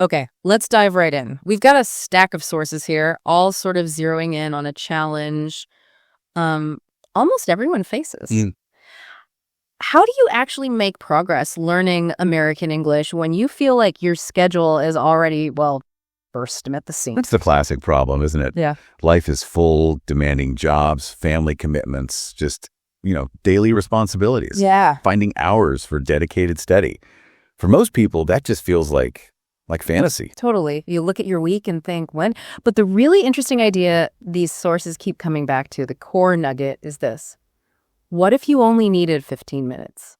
Okay, let's dive right in. We've got a stack of sources here, all sort of zeroing in on a challenge almost everyone faces. How do you actually make progress learning American English when you feel like your schedule is already, well, bursting at the seams? That's the classic problem, isn't it? Yeah. Life is full, demanding jobs, family commitments, just, daily responsibilities. Yeah. Finding hours for dedicated study. For most people, that just feels like fantasy. Totally. You look at your week and think, when? But the really interesting idea these sources keep coming back to, the core nugget, is this. What if you only needed 15 minutes?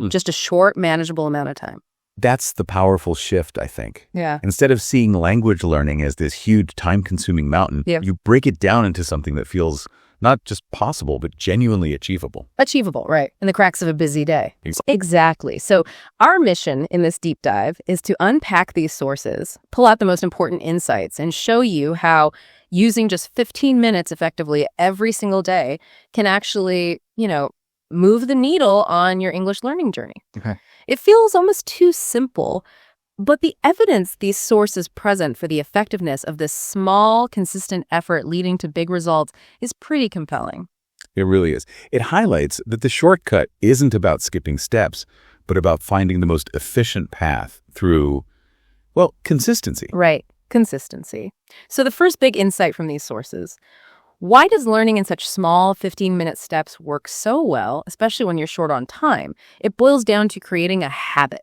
Just a short, manageable amount of time. That's the powerful shift, I think. Yeah. Instead of seeing language learning as this huge time-consuming mountain, you break it down into something that feels not just possible, but genuinely achievable. Achievable, right. In the cracks of a busy day. Exactly. So our mission in this deep dive is to unpack these sources, pull out the most important insights, and show you how using just 15 minutes effectively every single day can actually, move the needle on your English learning journey. Okay. It feels almost too simple, but the evidence these sources present for the effectiveness of this small, consistent effort leading to big results is pretty compelling. It really is. It highlights that the shortcut isn't about skipping steps, but about finding the most efficient path through, consistency. Right. Consistency. So the first big insight from these sources: why does learning in such small 15-minute steps work so well, especially when you're short on time? It boils down to creating a habit.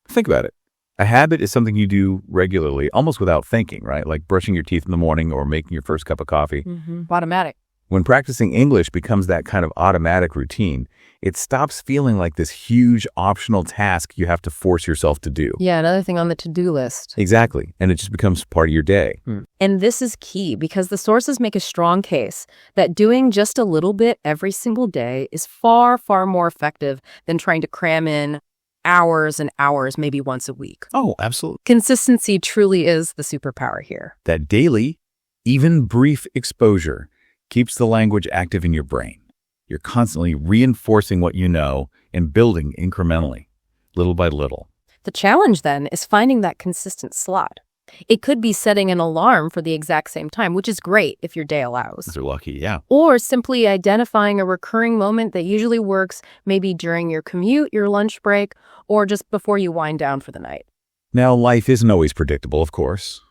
Think about it. A habit is something you do regularly, almost without thinking, right? Like brushing your teeth in the morning or making your first cup of coffee. Automatic. When practicing English becomes that kind of automatic routine, it stops feeling like this huge optional task you have to force yourself to do. Yeah, another thing on the to-do list. Exactly. And it just becomes part of your day. And this is key because the sources make a strong case that doing just a little bit every single day is far, far more effective than trying to cram in hours and hours, maybe once a week. Oh, absolutely. Consistency truly is the superpower here. That daily, even brief exposure keeps the language active in your brain. You're constantly reinforcing what you know and building incrementally, little by little. The challenge then is finding that consistent slot. It could be setting an alarm for the exact same time, which is great if your day allows. If you're lucky, yeah. Or simply identifying a recurring moment that usually works maybe during your commute, your lunch break, or just before you wind down for the night. Now, life isn't always predictable, of course.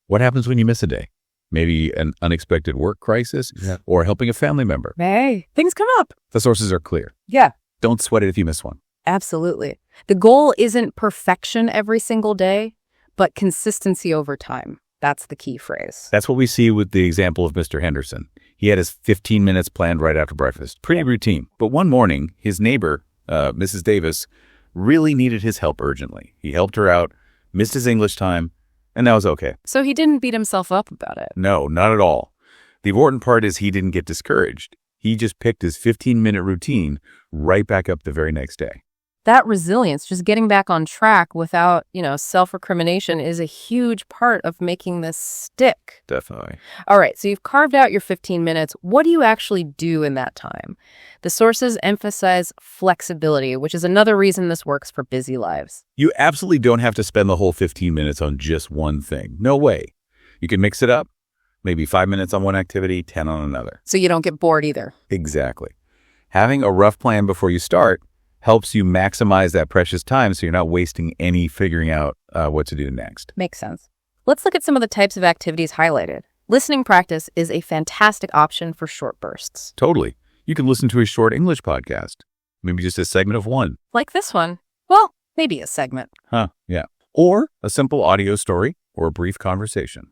What happens when you miss a day? Maybe an unexpected work crisis or helping a family member. Hey, things come up. The sources are clear. Yeah. Don't sweat it if you miss one. Absolutely. The goal isn't perfection every single day, but consistency over time. That's the key phrase. That's what we see with the example of Mr. Henderson. He had his 15 minutes planned right after breakfast. Pretty routine. But one morning, his neighbor, Mrs. Davis, really needed his help urgently. He helped her out, missed his English time, and that was okay. So he didn't beat himself up about it. No, not at all. The important part is he didn't get discouraged. He just picked his 15-minute routine right back up the very next day. That resilience, just getting back on track without, self-recrimination, is a huge part of making this stick. Definitely. All right, so you've carved out your 15 minutes. What do you actually do in that time? The sources emphasize flexibility, which is another reason this works for busy lives. You absolutely don't have to spend the whole 15 minutes on just one thing. No way. You can mix it up. Maybe 5 minutes on one activity, 10 on another. So you don't get bored either. Exactly. Having a rough plan before you start helps you maximize that precious time so you're not wasting any figuring out what to do next. Makes sense. Let's look at some of the types of activities highlighted. Listening practice is a fantastic option for short bursts. Totally. You can listen to a short English podcast, maybe just a segment of one. Like this one. Well, maybe a segment. Yeah. Or a simple audio story or a brief conversation.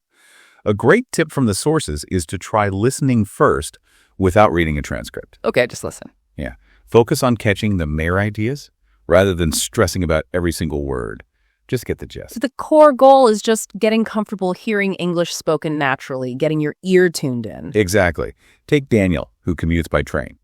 A great tip from the sources is to try listening first without reading a transcript. Okay, just listen. Yeah. Focus on catching the mere ideas rather than stressing about every single word. Just get the gist. So the core goal is just getting comfortable hearing English spoken naturally, getting your ear tuned in. Exactly. Take Daniel, who commutes by train.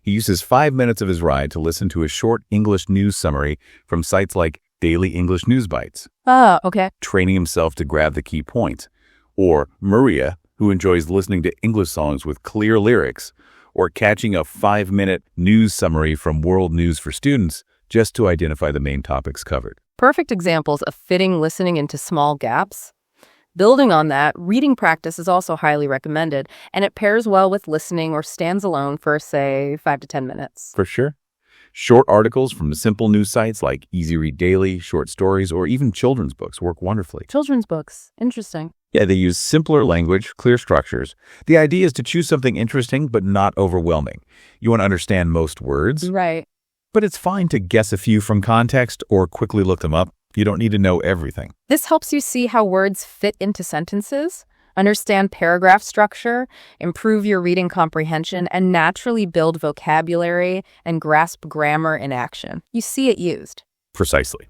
He uses 5 minutes of his ride to listen to a short English news summary from sites like Daily English News Bites. Ah, okay. Training himself to grab the key points. Or Maria, who enjoys listening to English songs with clear lyrics, or catching a 5-minute news summary from World News for Students just to identify the main topics covered. Perfect examples of fitting listening into small gaps. Building on that, reading practice is also highly recommended, and it pairs well with listening or stands alone for, say, 5 to 10 minutes. For sure. Short articles from simple news sites like Easy Read Daily, short stories, or even children's books work wonderfully. Children's books. Interesting. Yeah, they use simpler language, clear structures. The idea is to choose something interesting but not overwhelming. You want to understand most words, Right. but it's fine to guess a few from context or quickly look them up. You don't need to know everything. This helps you see how words fit into sentences, understand paragraph structure, improve your reading comprehension, and naturally build vocabulary and grasp grammar in action. You see it used. Precisely.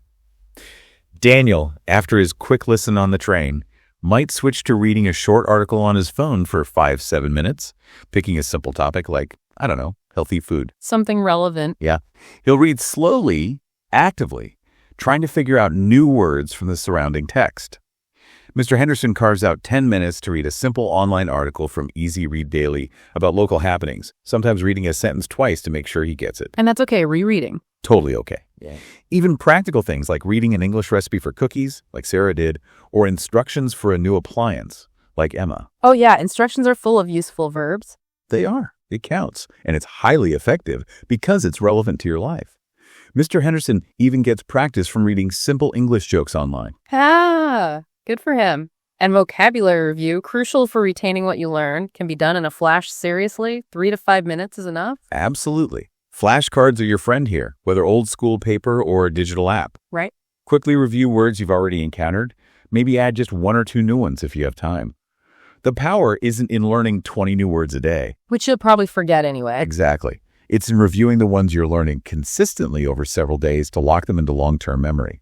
Daniel, after his quick listen on the train, might switch to reading a short article on his phone for 5-7 minutes, picking a simple topic like, I don't know, healthy food. Something relevant. Yeah. He'll read slowly, actively, trying to figure out new words from the surrounding text. Mr. Henderson carves out 10 minutes to read a simple online article from Easy Read Daily about local happenings, sometimes reading a sentence twice to make sure he gets it. And that's okay, rereading. Totally okay. Yeah. Even practical things like reading an English recipe for cookies, like Sarah did, or instructions for a new appliance, like Emma. Oh yeah, instructions are full of useful verbs. They are. It counts. And it's highly effective because it's relevant to your life. Mr. Henderson even gets practice from reading simple English jokes online. Ah, good for him. And vocabulary review, crucial for retaining what you learn, can be done in a flash. Seriously, 3 to 5 minutes is enough? Absolutely. Flashcards are your friend here, whether old school paper or a digital app. Right. Quickly review words you've already encountered. Maybe add just 1 or 2 new ones if you have time. The power isn't in learning 20 new words a day. Which you'll probably forget anyway. Exactly. It's in reviewing the ones you're learning consistently over several days to lock them into long-term memory.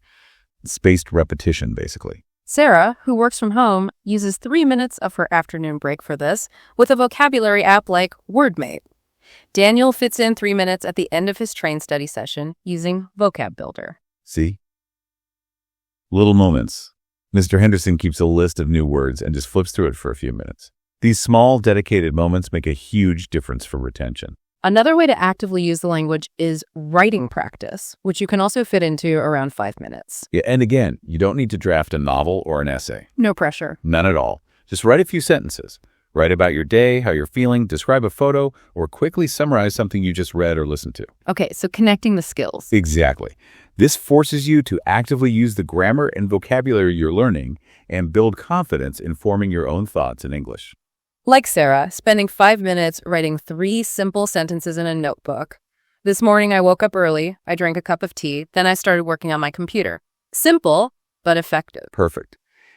Spaced repetition, basically. Sarah, who works from home, uses 3 minutes of her afternoon break for this with a vocabulary app like WordMate. Daniel fits in 3 minutes at the end of his train study session using Vocab Builder. See? Little moments. Mr. Henderson keeps a list of new words and just flips through it for a few minutes. These small, dedicated moments make a huge difference for retention. Another way to actively use the language is writing practice, which you can also fit into around 5 minutes. Yeah, and again, you don't need to draft a novel or an essay. No pressure. None at all. Just write a few sentences. Write about your day, how you're feeling, describe a photo, or quickly summarize something you just read or listened to. Okay, so connecting the skills. Exactly. This forces you to actively use the grammar and vocabulary you're learning and build confidence in forming your own thoughts in English. Like Sarah, spending 5 minutes writing 3 simple sentences in a notebook. This morning I woke up early, I drank a cup of tea, then I started working on my computer. Simple, but effective. Perfect.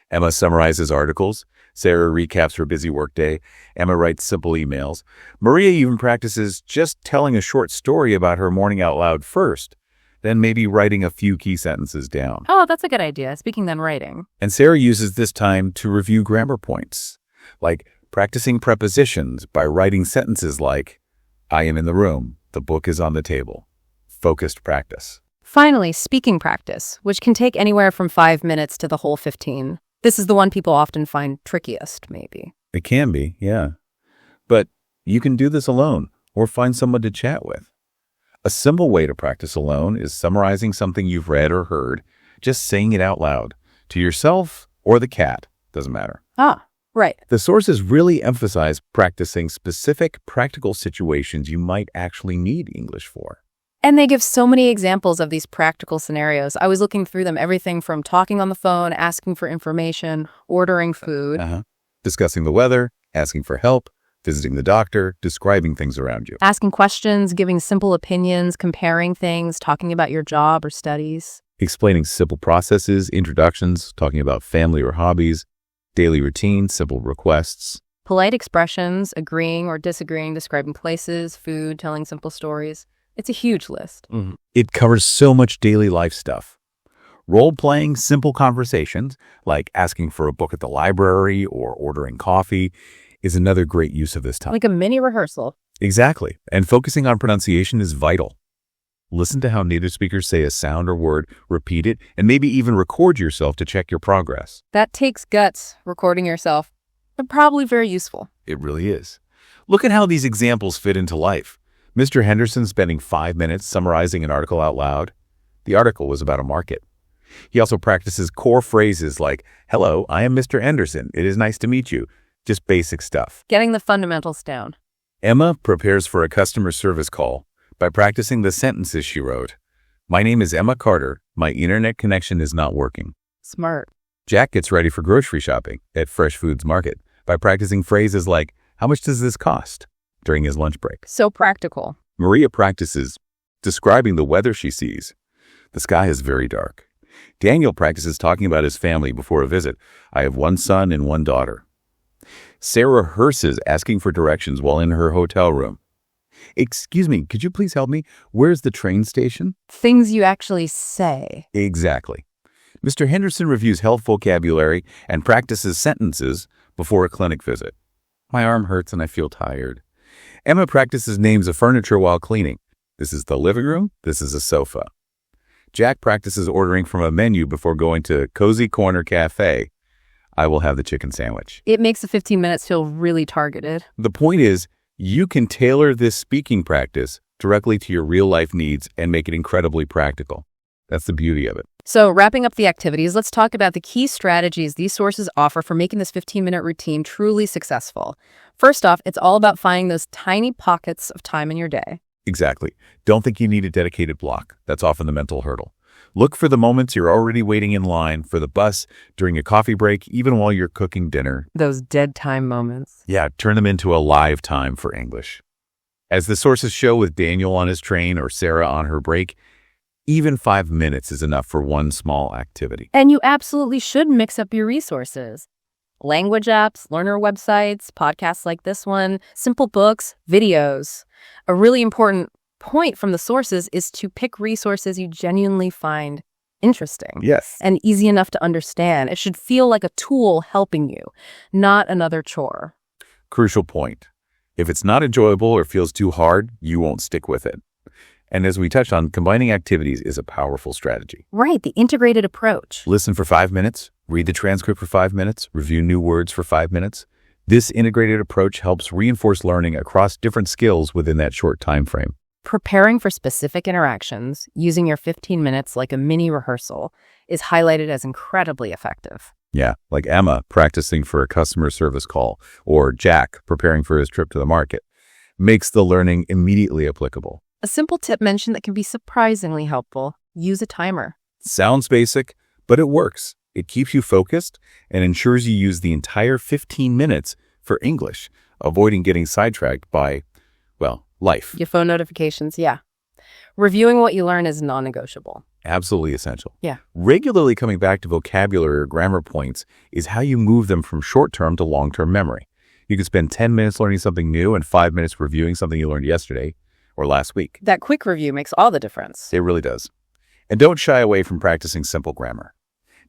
Emma summarizes articles. Sarah recaps her busy workday. Emma writes simple emails. Maria even practices just telling a short story about her morning out loud first, then maybe writing a few key sentences down. Oh, that's a good idea. Speaking then writing. And Sarah uses this time to review grammar points, like practicing prepositions by writing sentences like, I am in the room, the book is on the table. Focused practice. Finally, speaking practice, which can take anywhere from 5 minutes to the whole 15. This is the one people often find trickiest, maybe. It can be, yeah. But you can do this alone or find someone to chat with. A simple way to practice alone is summarizing something you've read or heard, just saying it out loud, to yourself or the cat, doesn't matter. Ah, right. The sources really emphasize practicing specific practical situations you might actually need English for. And they give so many examples of these practical scenarios. I was looking through them, everything from talking on the phone, asking for information, ordering food. Discussing the weather, asking for help, visiting the doctor, describing things around you. Asking questions, giving simple opinions, comparing things, talking about your job or studies. Explaining simple processes, introductions, talking about family or hobbies, daily routines, simple requests. Polite expressions, agreeing or disagreeing, describing places, food, telling simple stories. It's a huge list. It covers so much daily life stuff. Role-playing simple conversations, like asking for a book at the library or ordering coffee, is another great use of this time. Like a mini rehearsal. Exactly. And focusing on pronunciation is vital. Listen to how native speakers say a sound or word, repeat it, and maybe even record yourself to check your progress. That takes guts, recording yourself, but probably very useful. It really is. Look at how these examples fit into life. Mr. Henderson spending 5 minutes summarizing an article out loud. The article was about a market. He also practices core phrases like, "Hello, I am Mr. Henderson. It is nice to meet you." Just basic stuff. Getting the fundamentals down. Emma prepares for a customer service call by practicing the sentences she wrote. "My name is Emma Carter. My internet connection is not working." Smart. Jack gets ready for grocery shopping at Fresh Foods Market by practicing phrases like, "How much does this cost?" during his lunch break. So practical. Maria practices describing the weather she sees. "The sky is very dark." Daniel practices talking about his family before a visit. "I have one son and one daughter." Sarah rehearses asking for directions while in her hotel room. "Excuse me, could you please help me? Where's the train station?" Things you actually say. Exactly. Mr. Henderson reviews health vocabulary and practices sentences before a clinic visit. "My arm hurts and I feel tired." Emma practices names of furniture while cleaning. "This is the living room. This is a sofa." Jack practices ordering from a menu before going to Cozy Corner Cafe. "I will have the chicken sandwich." It makes the 15 minutes feel really targeted. The point is, you can tailor this speaking practice directly to your real-life needs and make it incredibly practical. That's the beauty of it. So wrapping up the activities, let's talk about the key strategies these sources offer for making this 15-minute routine truly successful. First off, it's all about finding those tiny pockets of time in your day. Exactly. Don't think you need a dedicated block. That's often the mental hurdle. Look for the moments you're already waiting in line for the bus, during a coffee break, even while you're cooking dinner. Those dead time moments. Yeah, turn them into a live time for English. As the sources show with Daniel on his train or Sarah on her break, even 5 minutes is enough for one small activity. And you absolutely should mix up your resources. Language apps, learner websites, podcasts like this one, simple books, videos. A really important point from the sources is to pick resources you genuinely find interesting. Yes. And easy enough to understand. It should feel like a tool helping you, not another chore. Crucial point. If it's not enjoyable or feels too hard, you won't stick with it. And as we touched on, combining activities is a powerful strategy. Right, the integrated approach. Listen for 5 minutes, read the transcript for 5 minutes, review new words for 5 minutes. This integrated approach helps reinforce learning across different skills within that short time frame. Preparing for specific interactions, using your 15 minutes like a mini rehearsal, is highlighted as incredibly effective. Yeah, like Emma practicing for a customer service call, or Jack preparing for his trip to the market, makes the learning immediately applicable. A simple tip mentioned that can be surprisingly helpful: use a timer. Sounds basic, but it works. It keeps you focused and ensures you use the entire 15 minutes for English, avoiding getting sidetracked by, well, life. Your phone notifications, yeah. Reviewing what you learn is non-negotiable. Absolutely essential. Yeah. Regularly coming back to vocabulary or grammar points is how you move them from short-term to long-term memory. You can spend 10 minutes learning something new and 5 minutes reviewing something you learned yesterday or last week. That quick review makes all the difference. It really does. And don't shy away from practicing simple grammar.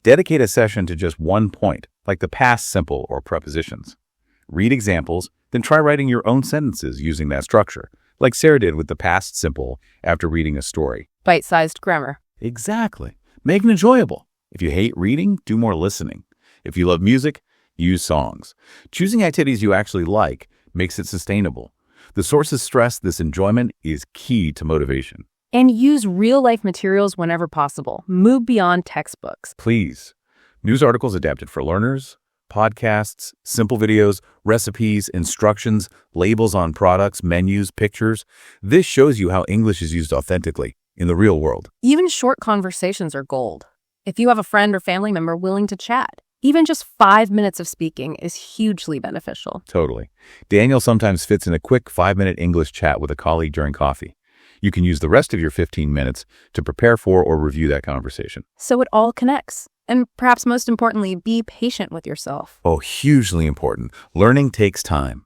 Dedicate a session to just one point, like the past simple or prepositions. Read examples, then try writing your own sentences using that structure, like Sarah did with the past simple after reading a story. Bite-sized grammar. Exactly. Make it enjoyable. If you hate reading, do more listening. If you love music, use songs. Choosing activities you actually like makes it sustainable. The sources stress this enjoyment is key to motivation. And use real-life materials whenever possible. Move beyond textbooks. Please. News articles adapted for learners, podcasts, simple videos, recipes, instructions, labels on products, menus, pictures. This shows you how English is used authentically in the real world. Even short conversations are gold. If you have a friend or family member willing to chat, even just 5 minutes of speaking is hugely beneficial. Totally. Daniel sometimes fits in a quick 5-minute English chat with a colleague during coffee. You can use the rest of your 15 minutes to prepare for or review that conversation. So it all connects. And perhaps most importantly, be patient with yourself. Oh, hugely important. Learning takes time.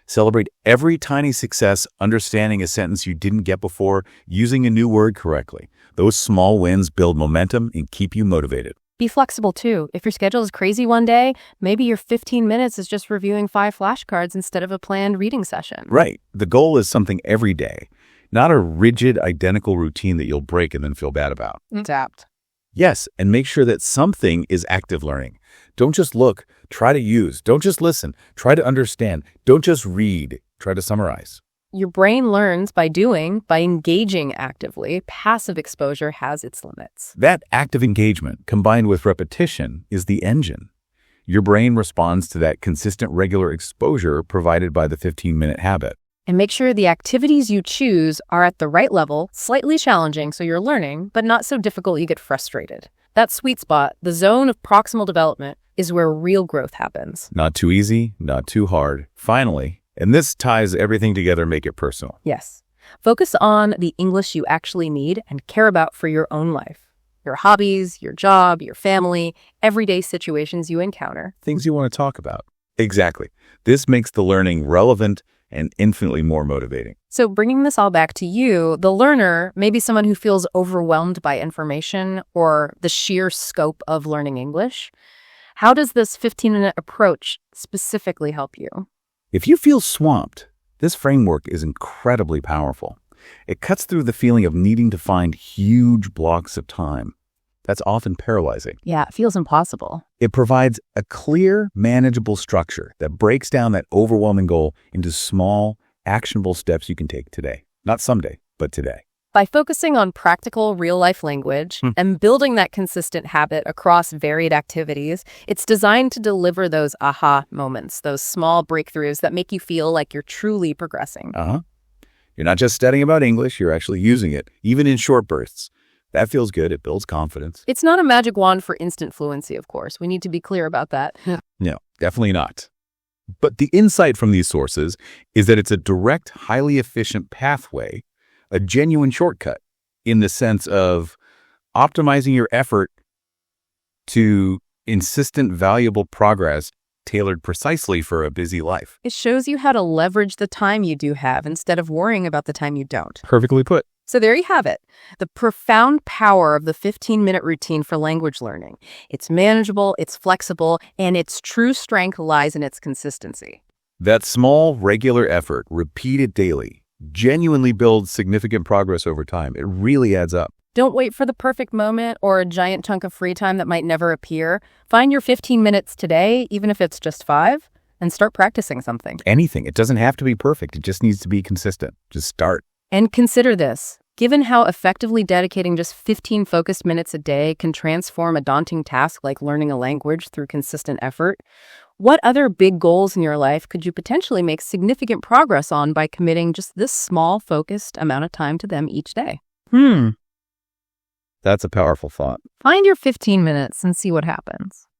Celebrate every tiny success, understanding a sentence you didn't get before, using a new word correctly. Those small wins build momentum and keep you motivated. Be flexible too. If your schedule is crazy one day, maybe your 15 minutes is just reviewing 5 flashcards instead of a planned reading session. Right. The goal is something every day, not a rigid, identical routine that you'll break and then feel bad about. Adapt. Yes, and make sure that something is active learning. Don't just look, try to use. Don't just listen, try to understand. Don't just read, try to summarize. Your brain learns by doing, by engaging actively. Passive exposure has its limits. That active engagement, combined with repetition, is the engine. Your brain responds to that consistent, regular exposure provided by the 15-minute habit. And make sure the activities you choose are at the right level, slightly challenging so you're learning, but not so difficult you get frustrated. That sweet spot, the zone of proximal development, is where real growth happens. Not too easy, not too hard. Finally, and this ties everything together, make it personal. Yes. Focus on the English you actually need and care about for your own life. Your hobbies, your job, your family, everyday situations you encounter. Things you want to talk about. Exactly. This makes the learning relevant and infinitely more motivating. So bringing this all back to you, the learner, maybe someone who feels overwhelmed by information or the sheer scope of learning English, how does this 15-minute approach specifically help you? If you feel swamped, this framework is incredibly powerful. It cuts through the feeling of needing to find huge blocks of time. That's often paralyzing. Yeah, it feels impossible. It provides a clear, manageable structure that breaks down that overwhelming goal into small, actionable steps you can take today. Not someday, but today. By focusing on practical, real-life language and building that consistent habit across varied activities, it's designed to deliver those aha moments, those small breakthroughs that make you feel like you're truly progressing. You're not just studying about English, you're actually using it, even in short bursts. That feels good. It builds confidence. It's not a magic wand for instant fluency, of course. We need to be clear about that. No, definitely not. But the insight from these sources is that it's a direct, highly efficient pathway, a genuine shortcut in the sense of optimizing your effort to insistent, valuable progress tailored precisely for a busy life. It shows you how to leverage the time you do have instead of worrying about the time you don't. Perfectly put. So there you have it, the profound power of the 15-minute routine for language learning. It's manageable, it's flexible, and its true strength lies in its consistency. That small, regular effort, repeated daily, genuinely builds significant progress over time. It really adds up. Don't wait for the perfect moment or a giant chunk of free time that might never appear. Find your 15 minutes today, even if it's just 5, and start practicing something. Anything. It doesn't have to be perfect. It just needs to be consistent. Just start. And consider this. Given how effectively dedicating just 15 focused minutes a day can transform a daunting task like learning a language through consistent effort, what other big goals in your life could you potentially make significant progress on by committing just this small, focused amount of time to them each day? That's a powerful thought. Find your 15 minutes and see what happens.